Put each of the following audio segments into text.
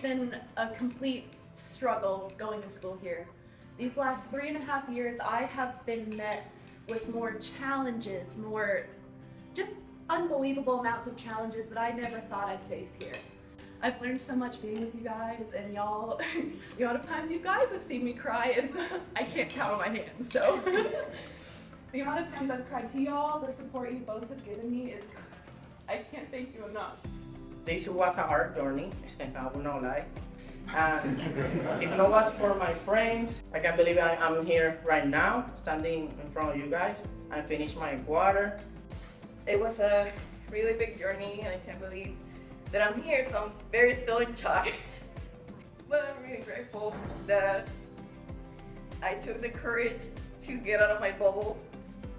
been a complete struggle going to school here. These last 3.5 years, I have been met with more challenges, more just unbelievable amounts of challenges that I never thought I'd face here. I've learned so much being with you guys, and y'all, the amount of times you guys have seen me cry is, I can't count on my hands, so. The amount of times I've cried to y'all, the support you both have given me is, I can't thank you enough. This was a hard journey, I will not lie. And if not was for my friends, I can't believe I'm here right now, standing in front of you guys. I finished my quarter. It was a really big journey, and I can't believe that I'm here, so I'm very still in shock. But I'm really grateful that I took the courage to get out of my bubble,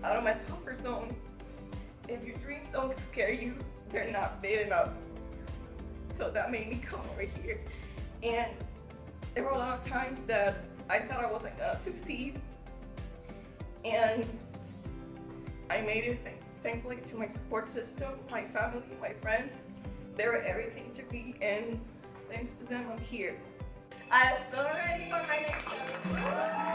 out of my comfort zone. If your dreams don't scare you, they're not big enough. So that made me come over here. And there were a lot of times that I thought I wasn't gonna succeed. And I made it, thankfully, to my support system, my family, my friends. They were everything to me, and thanks to them, I'm here. I'm so ready for my next step.